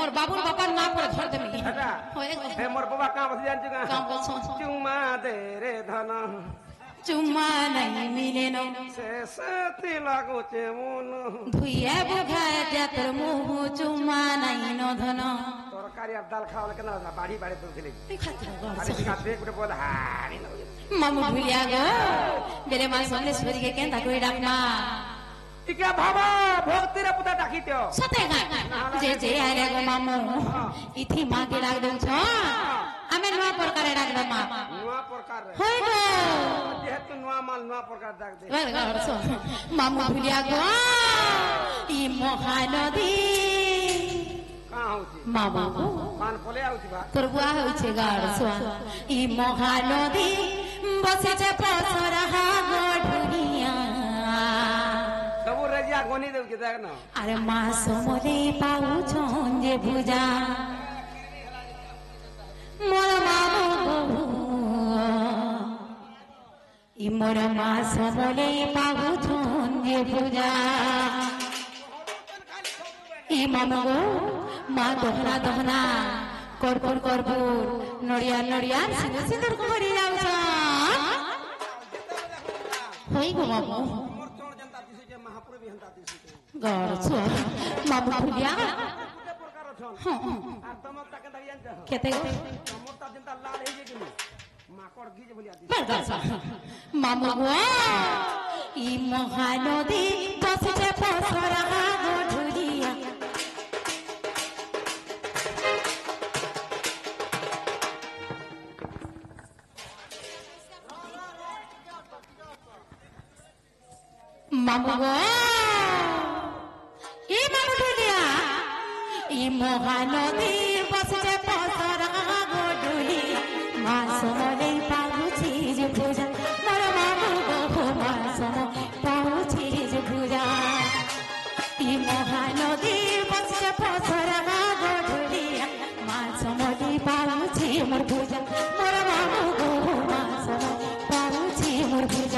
मोर बाबूर बापा ना पर धर देमी हेटा होए गो हे मोर बाबा काम बस जानछु का काम को सो चुम्मा दे रे धन चुम्मा नहीं मिले नो से सती लागो चे मन धुइया बुघा जातर मुह चुम्मा नहीं नो धन तरकारी अब दाल खाओ केना बाड़ी बाड़ी तुलसिले खातिर अरे सिका दे गुटे बोल हारी मामू भूलिया गो बेले मा सोमलेश्वरी के केंता कोई डाकना इके बाबा भक्ति रे पुता डाकित्यो सते गा जे जे आरे गो मामू इथि मा के डाक दउ छ आमे नवा प्रकार डाक द मा नवा प्रकार रे होय गो जेहेतु नवा माल नवा प्रकार डाक दे वे गा सो मामू भूलिया गो ई महानदी का होची मामा गो मान पले आउची बा तोर बुआ होय छे गार सो ई महानदी बसे छे पसरा गोढुनिया सबु रजिया गोनी देव के देख न अरे मास मोले पाऊ छंजे भुजा मोर मामू गो ई मोर मास मोले पाऊ छंजे भुजा ई मामू गो मा दोहना दोहना करपुर करपुर नड़िया नड़िया सिंदूर सिंदूर करी जाऊ छ होई गो मामू मोर चोर जनता दिसे के महापुर भी हंता दिसे गार छो मामू भुलिया गुटे प्रकार छन हां आ तमक ताके दरियान छ केते मोर ता जनता लाल हे जे कि माकड़ गिज बोलिया दिसे बर गार मामू गो ई महानदी बसचे पसरा गोढुरिया मामू गो ई मामू भुलिया ई महानदी बसचे पसरा गोढुली मास मोले पाऊ चीज भुजा मोर मामू गो मास मोले पाऊ चीज भुजा ई महानदी बसचे पसरा गोढुली मास मोले पाऊ चीज मोर भुजा मोर मामू गो मास मोले पाऊ चीज मोर भुजा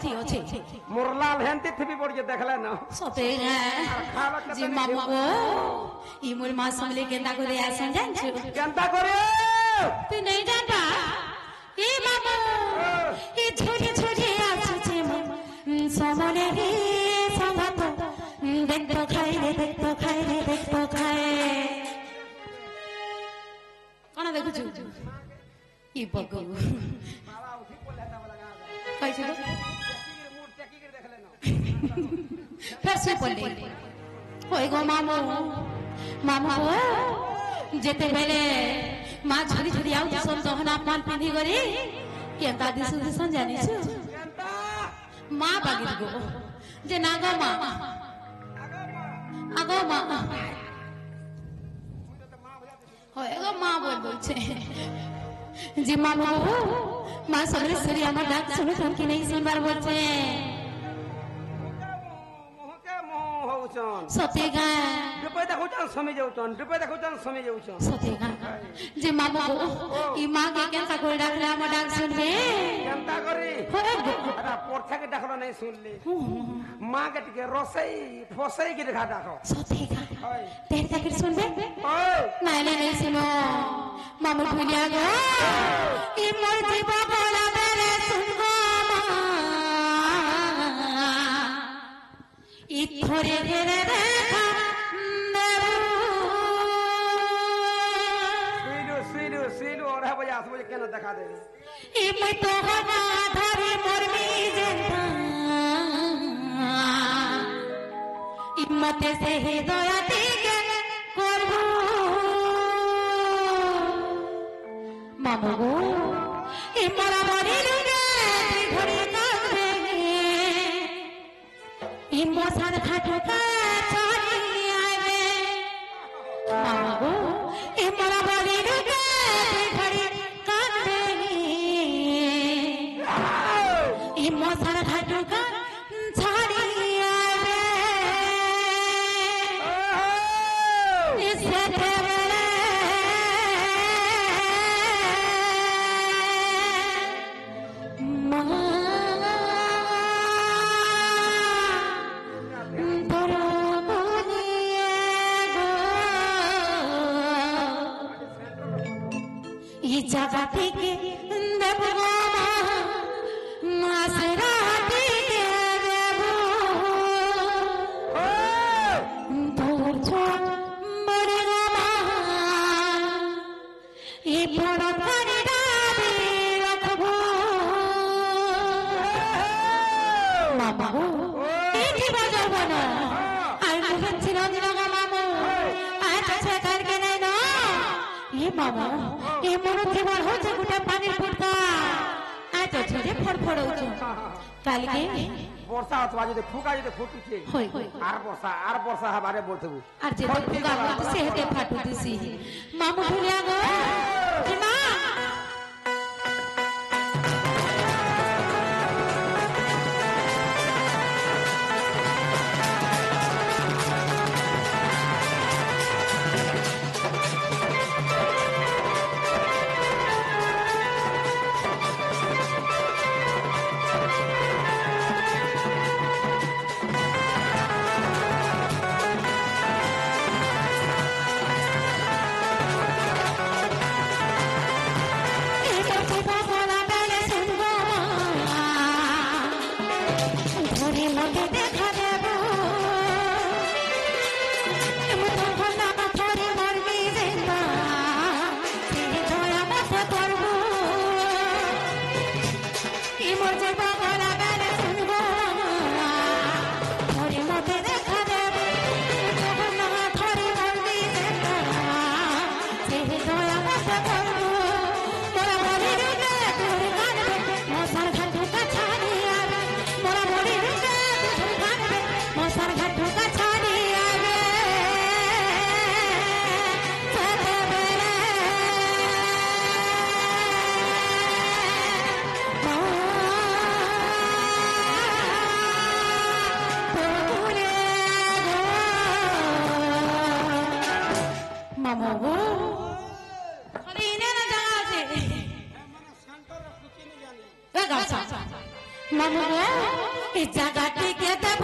मुरलाल हेंती थी बोल के देखले न सते गा जी मामू गो ई मोर मा समले केंता करे आसन जान छु केंता करे तू नहीं जानता ई मामू ई छोटे छोटे आसु छे समले रे संगत देख तो खाए रे देख तो खाए रे देख तो खाए कोना देखु छु ई बगु बाबा उठी बोले ता लगा कहि छु मूड टेकी के देखले न फिर से बोले होय गो मामू मामू जेते बेले मा झुरी झुरी आउ सब दहना पान पिंधी गरी केंता दिसु दिसन जानि छु केंता मा बागिर गो जे नागा मा आगो मा होय गो मा बोल छे जी मामू मा समलेश्वरी हमर डाक सुनु तुम की नहीं सुनबार बोल छे सतेगा डुबे देखौचन समी जाउचन डुबे देखौचन समी जाउचन सतेगा जे मामू गो ई मा के केंता कोई डाकले हमर डाक सुनबे केंता करी होय गो अरे पोरथा के डाकलो नहीं सुनली मां के टिके रोसई फसई के देखा डाको सतेगा होय तेरे तक सुनबे ओय नहीं नहीं सुनो मामू भुलिया गो ई मोर जी কেন দেখা দে ই মই তো হনা ধরে মরমি যেতা ই মতে সে দয়া দিকে করব মামু গো ই মরা মরি রুগে ঘরে কাঁদবে ই মশার খাটুকা চলি আইবে মামু গো ই মরা মরি রুগে ঘরে কাঁদবে ই মশার খাটুকা ছাড়ি আইবে সেতেবেলে মা তোর বলিয়ে গো এই জায়গা থেকে দেব গো মা মাসরাটিকে দেব তোর ছোট মরে গো মা এই বড় করে রাবে রাখবো মামা গো এটি বাজাবো না আর বুঝছি না দিন গো মামু আচ্ছা সেটার কে নাই না এ মামা এ মরুদ জীবন হচ্ছে গোটা পানির ফুটকা আচ্ছা ছেড়ে ফড়ফড় হচ্ছে কালকে বর্ষা হতো যদি ফুকা যদি ফুটুছে হই আর বর্ষা হবারে বলতেবু আর যে ফুকা হচ্ছে হেতে ফাটু দিছি মামু ভুলিয়া গো মা মামু গো খালি ইনে না জানা আছে মামু গো এই জায়গাটিকে দেব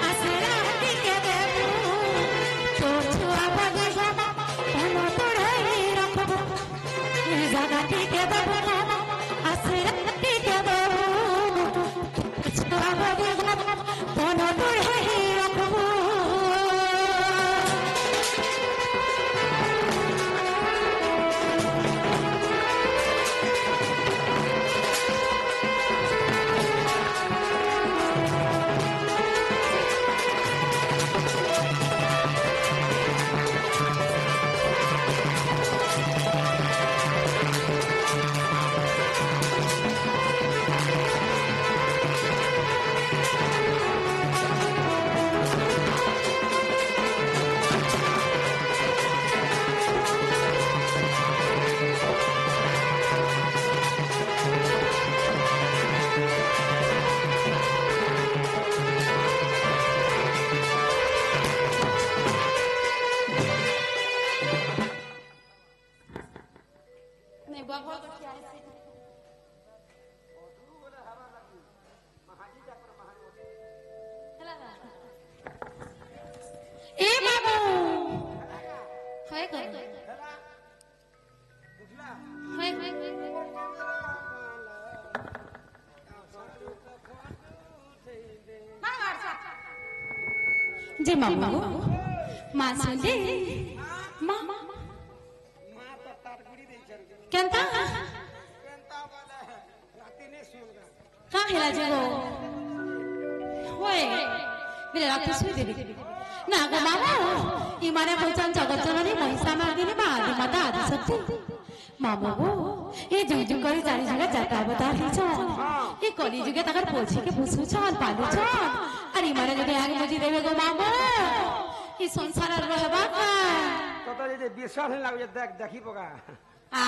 আসরাটিকে দেব তোর ছুয়া বলে কোন তোড়াই রাখব এই জায়গাটিকে দেব আসরাটিকে দেব ছুয়া বলে কোন তোড়াই রাখব যে মামা মা শুনলে মা কেনতা হেলা যাব ওই মেরে রাতে শুয়ে দেবে না গো মামু ইমানে বলছেন জগৎজননী মহিষা মার্গিনী মা আদি মাতা আদি শক্তি মামু গো এই যুগ যুগ করে চারি জায়গা যাতা অবতার হয়েছন এই কলি যুগে তাকার পৌঁছিকে বুঝুছন পালুছন আর ইমানে যদি আগে বুঝি দেবে গো মামু এই সংসার আর রহবা কত যদি বিশ্বাস নেই লাগবে দেখ দেখি পোকা আ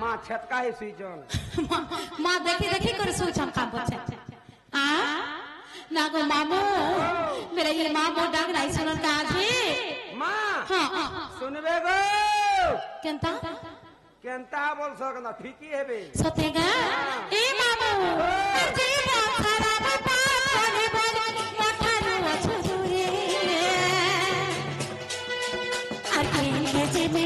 মা ছেটকা হে সুইজন মা দেখি দেখি করে শুইছন কাম করছে আ না গো মামু मेरा ये माँ बहुत डाक नहीं सुनन का आज ही माँ हाँ सुनबे गो केंता केंता बोल सकना ठीकी है बे सतेगा ए मामू जी बहुत सारा बापा बोले बोले मोठारू छुरे और के जे में